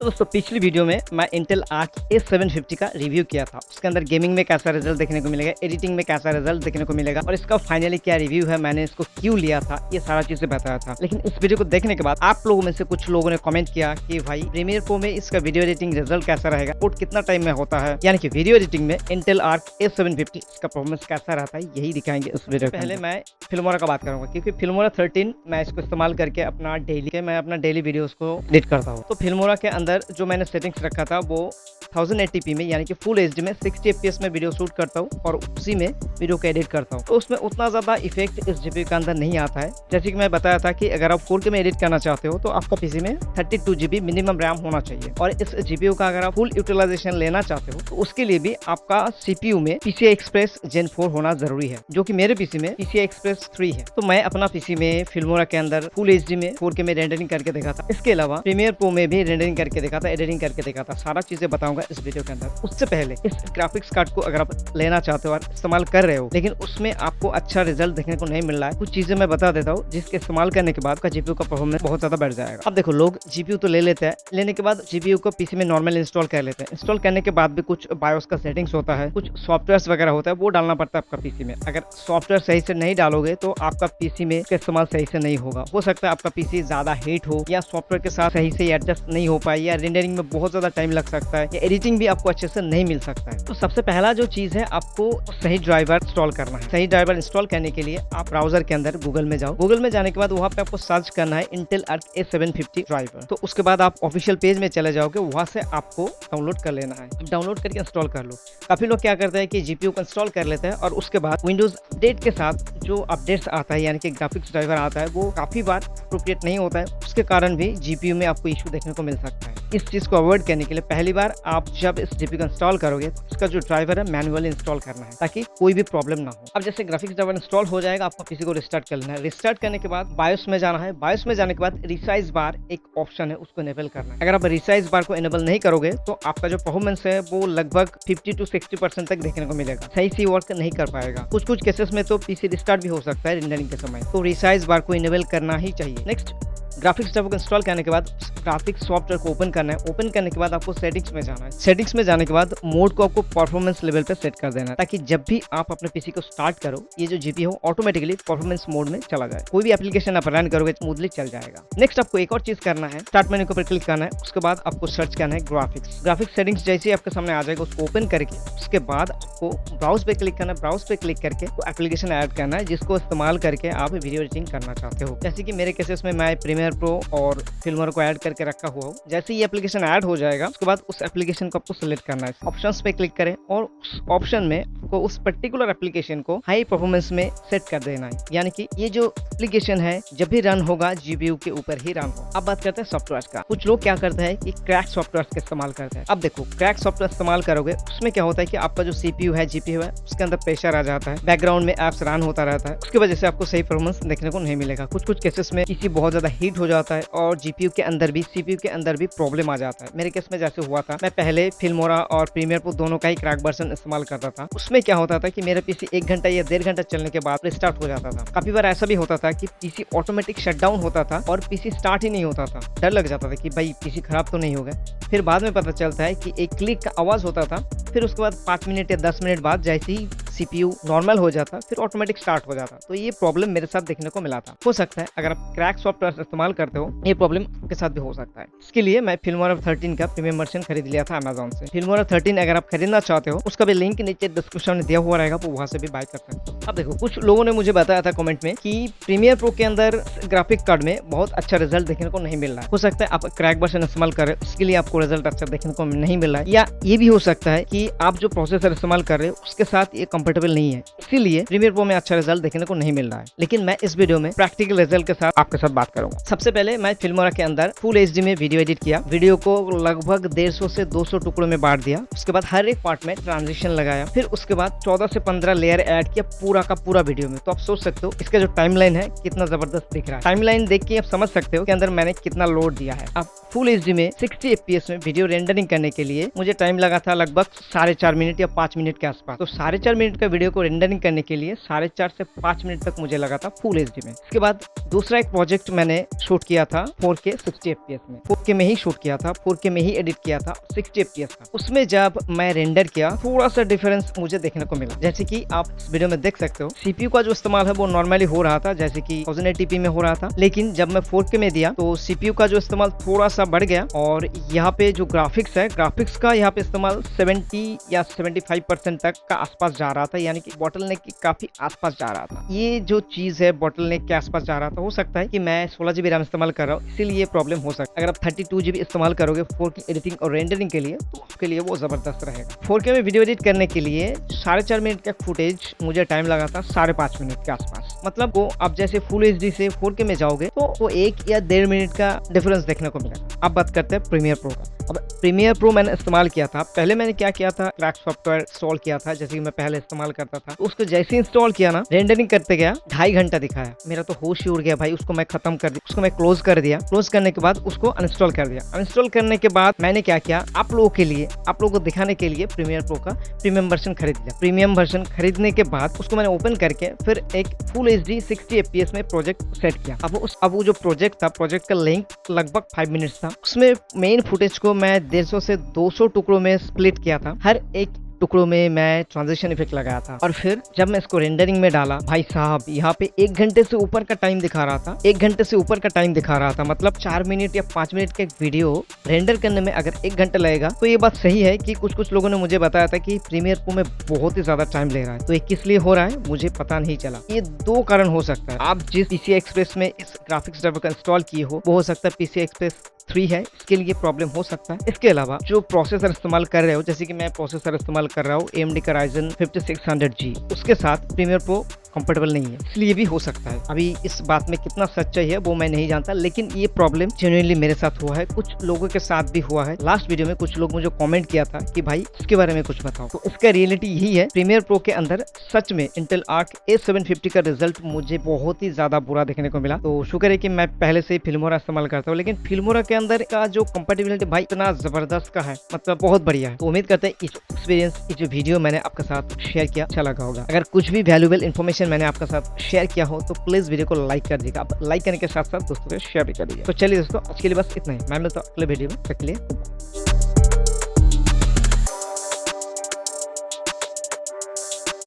तो दोस्तों पिछली वीडियो में मैं इंटेल आर्क A750 का रिव्यू किया था। उसके अंदर गेमिंग में कैसा रिजल्ट देखने को मिलेगा, एडिटिंग में कैसा रिजल्ट देखने को मिलेगा और इसका फाइनली क्या रिव्यू है, मैंने इसको क्यों लिया था, ये सारा चीजें बताया था। लेकिन इस वीडियो को देखने के बाद आप लोगों में से कुछ लोगों ने कमेंट किया कि भाई प्रीमियर प्रो में इसका वीडियो एडिटिंग रिजल्ट कैसा रहेगा, कोड कितना टाइम में होता है, यानी कि वीडियो एडिटिंग में इंटेल आर्क A750 इसका परफॉर्मेंस कैसा रहता है, यही दिखाएंगे इस वीडियो। पहले मैं फिल्मोरा का बात करूंगा क्योंकि फिल्मोरा 13 मैं इसको इस्तेमाल करके अपना डेली वीडियोस को एडिट करता हूँ। तो फिल्मोरा के अंदर जो मैंने सेटिंग्स रखा था वो 1080p में यानी कि फुल एचडी में 60 fps में वीडियो शूट करता हूँ और उसी में वीडियो को एडिट करता हूँ। तो उसमें उतना ज़्यादा इफेक्ट इस जीपीयू के अंदर नहीं आता है। जैसे कि मैं बताया था कि अगर आप 4K में एडिट करना चाहते हो तो आपका पीसी में 32 GB मिनिमम रैम होना चाहिए और इस जीपीयू का अगर आप फुल यूटिलाइजेशन लेना चाहते हो तो उसके लिए भी आपका सीपीयू में PCI Express Gen 4 होना जरूरी है, जो कि मेरे पीसी में PCI Express 3 है। तो मैं अपना पीसी में फिल्मोरा के अंदर फुल एचडी में 4K में रेंडरिंग करके देखा था। इसके अलावा प्रीमियर प्रो में भी रेंडरिंग करके देखा था, एडिटिंग करके देखा था। सारा चीजें बताऊंगा इस वीडियो के अंदर। उससे पहले इस ग्राफिक्स कार्ड को अगर आप लेना चाहते हो और इस्तेमाल कर रहे हो लेकिन उसमें आपको अच्छा रिजल्ट देखने को नहीं मिल रहा है, कुछ चीजें मैं बता देता हूँ जिसके इस्तेमाल करने के बाद का जीपीयू का परफॉर्मेंस बहुत ज्यादा बढ़ जाएगा। अब देखो, लोग जीपीयू तो ले लेते हैं, लेने के बाद जीपीयू को पीसी में नॉर्मल इंस्टॉल कर लेते हैं। इंस्टॉल करने के बाद भी कुछ बायोस का सेटिंग्स होता है, कुछ सॉफ्टवेयर वगैरह होता है, वो डालना पड़ता है आपका पीसी में। अगर सॉफ्टवेयर सही से नहीं डालोगे तो आपका पीसी में इसका इस्तेमाल सही से नहीं होगा। हो सकता है आपका पीसी ज्यादा हीट हो या सॉफ्टवेयर के साथ सही से एडजस्ट नहीं हो पाए या रेंडरिंग में बहुत ज्यादा टाइम लग सकता है या एडिटिंग भी आपको अच्छे से नहीं मिल सकता है। तो सबसे पहला जो चीज है, आपको सही ड्राइवर इंस्टॉल करना है। सही ड्राइवर इंस्टॉल करने के लिए आप ब्राउजर के अंदर गूगल में जाओ। गूगल में जाने के बाद वहां पे आपको सर्च करना है इंटेल आर्क A750 ड्राइवर। तो उसके बाद आप ऑफिशियल पेज में चले जाओगे, वहां से आपको डाउनलोड कर लेना है। डाउनलोड करके इंस्टॉल कर लो। काफी लोग क्या करते हैं कि जीपीयू को इंस्टॉल कर लेते हैं और उसके बाद विंडोज अपडेट के साथ जो अपडेट्स आता है यानी कि ग्राफिक्स ड्राइवर आता है वो काफी बार अप्रोप्रिएट नहीं होता है। उसके कारण भी जीपीयू में आपको इशू देखने को मिल सकता है। इस चीज को अवॉइड करने के लिए पहली बार आप जब इस जीपीयू को इंस्टॉल करोगे तो इसका जो ड्राइवर है मैनुअली इंस्टॉल करना है ताकि कोई भी प्रॉब्लम ना हो। अब जैसे ग्राफिक्स ड्राइवर इंस्टॉल हो जाएगा, आपको पीसी को रिस्टार्ट कर लेना है। रिस्टार्ट करने के बाद बायोस में जाना है। बायोस में जाने के बाद रिसाइज बार एक ऑप्शन है, उसको इनेबल करना है। अगर आप रिसाइज बार को इनेबल नहीं करोगे तो आपका जो परफॉर्मेंस है वो लगभग 50 to 60% तक देखने को मिलेगा, सही से वर्क नहीं कर पाएगा। कुछ केसेस में तो पीसी रिस्टार्ट भी हो सकता है रेंडरिंग के समय। तो रिसाइज बार को इनेबल करना ही चाहिए। नेक्स्ट, ग्राफिक्स ड्राइवर को इंस्टॉल करने के बाद ग्राफिक्स सॉफ्टवेयर को ओपन करना है। ओपन करने के बाद आपको सेटिंग्स में जाना है। सेटिंग्स में जाने के बाद मोड को आपको परफॉर्मेंस लेवल पे सेट कर देना है ताकि जब भी आप अपने पीसी को स्टार्ट करो ये जो जीपीयू हो ऑटोमेटिकली परफॉर्मेंस मोड में चला जाए। कोई भी एप्लीकेशन आप रन करोगे स्मूथली चल जाएगा। नेक्स्ट, आपको एक और चीज करना है, स्टार्ट मेन्यू के ऊपर क्लिक करना है। उसके बाद आपको सर्च करना है ग्राफिक्स सेटिंग्स। जैसे ही आपके सामने आ जाएगा उसको ओपन करके उसके बाद आपको ब्राउज पे क्लिक करना है। ब्राउज पे क्लिक करके एप्लीकेशन ऐड करना है जिसको इस्तेमाल करके आप वीडियो एडिटिंग करना चाहते हो। जैसे कि मेरे केसेस में मैं प्रीमियर प्रो और फिल्मोरा को ऐड करके रखा हुआ हूँ। जैसे ही एप्लीकेशन ऐड हो जाएगा उसके बाद उस एप्लीकेशन को आपको सिलेक्ट करना है। ऑप्शंस पे क्लिक करें और उस ऑप्शन में आपको उस पर्टिकुलर एप्लीकेशन को हाई परफॉर्मेंस में सेट कर देना है, यानी कि ये जो एप्लीकेशन है जब भी रन होगा जीपीयू के ऊपर ही रन हो। अब बात करते हैं सॉफ्टवेयर का। कुछ लोग क्या करते हैं कि क्रैक सॉफ्टवेयर का इस्तेमाल करते हैं। अब देखो, क्रैक सॉफ्टवेयर इस्तेमाल करोगे उसमें क्या होता है कि आपका जो सीपीयू है जीपीयू है उसके अंदर प्रेशर आ जाता है, बैकग्राउंड में एप्स रन होता रहता है, उसकी वजह से आपको सही परफॉर्मेंस देखने को नहीं मिलेगा। कुछ केसेस में पीसी बहुत ज्यादा हीट हो जाता है और जीपीयू के अंदर भी सीपीयू के अंदर भी प्रॉब्लम आ जाता है। मेरे केस में जैसे हुआ था, मैं पहले फिल्मोरा और प्रीमियर प्रो दोनों का ही क्रैक वर्जन इस्तेमाल करता था। उसमें क्या होता था कि मेरा पीसी 1 घंटा या 1.5 घंटा चलने के बाद रिस्टार्ट हो जाता था। काफी बार ऐसा भी होता था कि पीसी ऑटोमेटिक शटडाउन होता था और पीसी स्टार्ट ही नहीं होता था। डर लग जाता था कि भाई पीसी खराब तो नहीं हो गया। फिर बाद में पता चलता है कि एक क्लिक का आवाज होता था, फिर उसके बाद 5 मिनट या 10 मिनट बाद जैसे ही सीपीयू नॉर्मल हो जाता फिर ऑटोमेटिक स्टार्ट हो जाता। तो ये प्रॉब्लम मेरे साथ देखने को मिला था। हो सकता है अगर आप क्रैक सॉफ्टवेयर इस्तेमाल करते हो ये प्रॉब्लम आपके साथ भी हो सकता है। इसके लिए मैं फिल्मोरा 13 का प्रीमियम वर्जन खरीद लिया था अमेजोन से। फिल्मोरा 13 अगर आप खरीदना चाहते हो उसका भी लिंक नीचे डिस्क्रिप्शन में दिया हुआ रहेगा, तो वहां से भी बाय कर सकते हो। अब देखो, कुछ लोगों ने मुझे बताया था कमेंट में कि प्रीमियर प्रो के अंदर ग्राफिक कार्ड में बहुत अच्छा रिजल्ट देखने को नहीं मिल रहा है। हो सकता है आप क्रैक वर्जन इस्तेमाल करें उसके लिए आपको रिजल्ट अच्छा देखने को नहीं मिल रहा है, या ये भी हो सकता है कि आप जो प्रोसेसर इस्तेमाल कर रहे हो उसके साथ ये कंपेटेबल नहीं है, इसीलिए प्रीमियर प्रो में अच्छा रिजल्ट देखने को नहीं मिल रहा है। लेकिन मैं इस वीडियो में प्रैक्टिकल रिजल्ट के साथ आपके साथ बात करूंगा। सबसे पहले मैं फिल्मोरा के अंदर फुल एचडी में वीडियो एडिट किया। वीडियो को लगभग 150 से 200 टुकड़ों में बांट दिया। उसके बाद हर एक पार्ट में ट्रांजिशन लगाया। फिर उसके बाद 14 से 15 लेयर ऐड किया पूरा का पूरा वीडियो में। तो आप सोच सकते हो इसका जो टाइमलाइन है कितना जबरदस्त दिख रहा है। टाइमलाइन देख के आप समझ सकते हो कि अंदर मैंने कितना लोड दिया है। अब फुल एचडी में 60 fps में वीडियो रेंडरिंग करने के लिए मुझे टाइम लगा था लगभग 4.5 मिनट या 5 मिनट के आसपास। तो 4.5 मिनट का वीडियो को रेंडरिंग करने के लिए 4.5 से 5 मिनट तक मुझे लगा था फुल एचडी में। इसके बाद दूसरा एक प्रोजेक्ट मैंने शूट किया था 4K 60 FPS में, 4K में ही शूट किया था, 4K में ही एडिट किया था 60 FPS का। उसमें जब मैं रेंडर किया थोड़ा सा डिफरेंस मुझे देखने को मिला। जैसे कि आप इस वीडियो में देख सकते हो CPU का जो इस्तेमाल है वो नॉर्मली हो रहा था, जैसे कि 1080p में हो रहा था, लेकिन जब मैं 4K में दिया तो CPU का जो इस्तेमाल थोड़ा सा बढ़ गया और यहाँ पे जो ग्राफिक्स है, ग्राफिक्स का यहाँ पे इस्तेमाल 70 या 75% तक का आसपास जा रहा था, यानी कि बॉटलनेक के काफी आसपास जा रहा था। ये जो चीज है बॉटलनेक के आसपास जा रहा था, हो सकता है कि मैं 16 GB रैम इस्तेमाल कर रहा हूँ, इसीलिए ये प्रॉब्लम हो सकता है। अगर आप 32 GB इस्तेमाल करोगे 4K एडिटिंग और रेंडरिंग के लिए तो आपके लिए वो जबरदस्त रहेगा। 4K में वीडियो एडिट करने के लिए 4.5 मिनट का फुटेज मुझे टाइम लगा था 5.5 मिनट के आसपास। मतलब वो आप जैसे फुल एचडी से 4K में जाओगे तो वो 1 या 1.5 मिनट का डिफरेंस देखने को मिला। अब बात करते हैं प्रीमियर प्रो का। अब प्रीमियर प्रो मैंने इस्तेमाल किया था, पहले मैंने क्या किया था, क्रैक सॉफ्टवेयर इंस्टॉल किया था, जैसे कि मैं पहले इस्तेमाल करता था। तो उसको जैसे इंस्टॉल किया ना, रेंडरिंग करते गया 2.5 घंटा दिखाया, मेरा तो होश ही उड़ गया भाई। उसको मैं खत्म कर दिया, उसको मैं क्लोज कर दिया। क्लोज करने के बाद उसको अनइंस्टॉल कर दिया। अनइंस्टॉल करने के बाद मैंने क्या किया, आप लोगों के लिए, आप लोगों को दिखाने के लिए प्रीमियर प्रो का प्रीमियम वर्जन खरीद लिया। प्रीमियम वर्जन खरीदने के बाद उसको मैंने ओपन करके फिर एक फुल एचडी 60 FPS में प्रोजेक्ट सेट किया। अब वो जो प्रोजेक्ट था, प्रोजेक्ट का लेंथ लगभग 5 मिनट्स था। उसमें मेन फुटेज को मैं 150 से 200 टुकड़ों में स्प्लिट किया था। हर एक टुकड़ों में मैं ट्रांजिशन इफेक्ट लगाया था और फिर जब मैं इसको रेंडरिंग में डाला, भाई साहब यहाँ पे 1 घंटे से ऊपर का टाइम दिखा रहा था। 1 घंटे से ऊपर का टाइम दिखा रहा था, मतलब 4 मिनट या 5 मिनट का एक वीडियो रेंडर करने में अगर 1 घंटा लगेगा तो ये बात सही है कि कुछ लोगों ने मुझे बताया था कि प्रीमियर प्रो में बहुत ही ज्यादा टाइम ले रहा है। तो ये किस लिए हो रहा है मुझे पता नहीं चला। ये 2 कारण हो सकता है। आप जिस PCI Express में इस ग्राफिक्स ड्राइवर का इंस्टॉल किए हो वो हो सकता है PCI Express 3 है, इसके लिए प्रॉब्लम हो सकता है। इसके अलावा जो प्रोसेसर इस्तेमाल कर रहे हो, जैसे कि मैं प्रोसेसर इस्तेमाल कर रहा हूँ AMD का Ryzen 5600G, उसके साथ प्रीमियर प्रो कंफर्टेबल नहीं है, इसलिए भी हो सकता है। अभी इस बात में कितना सच्चाई है वो मैं नहीं जानता, लेकिन ये प्रॉब्लम जेन्युइनली मेरे साथ हुआ है, कुछ लोगों के साथ भी हुआ है। लास्ट वीडियो में कुछ लोग मुझे कमेंट किया था कि भाई इसके बारे में कुछ बताओ। तो इसका रियलिटी यही है, प्रीमियर प्रो के अंदर सच में इंटेल आर्क A750 का रिजल्ट मुझे बहुत ही ज्यादा बुरा देखने को मिला। तो शुक्र है कि मैं पहले से ही फिल्मोरा इस्तेमाल करता हूँ, लेकिन फिल्मोरा के अंदर का जो कंपेटिबिलिटी भाई इतना जबरदस्त का है, मतलब बहुत बढ़िया है। तो उम्मीद करते हैं इस एक्सपीरियंस, जो वीडियो मैंने आपके साथ शेयर किया अच्छा लगा होगा। अगर कुछ भी वैल्यूएबल इन्फॉर्मेशन मैंने आपके साथ शेयर किया हो तो प्लीज वीडियो को लाइक कर दीजिएगा। आप लाइक करने के साथ साथ दोस्तों को शेयर भी कर दीजिए। तो चलिए दोस्तों, आज के लिए बस इतना ही। मैं मिलता हूं अगले वीडियो में, तब के लिए।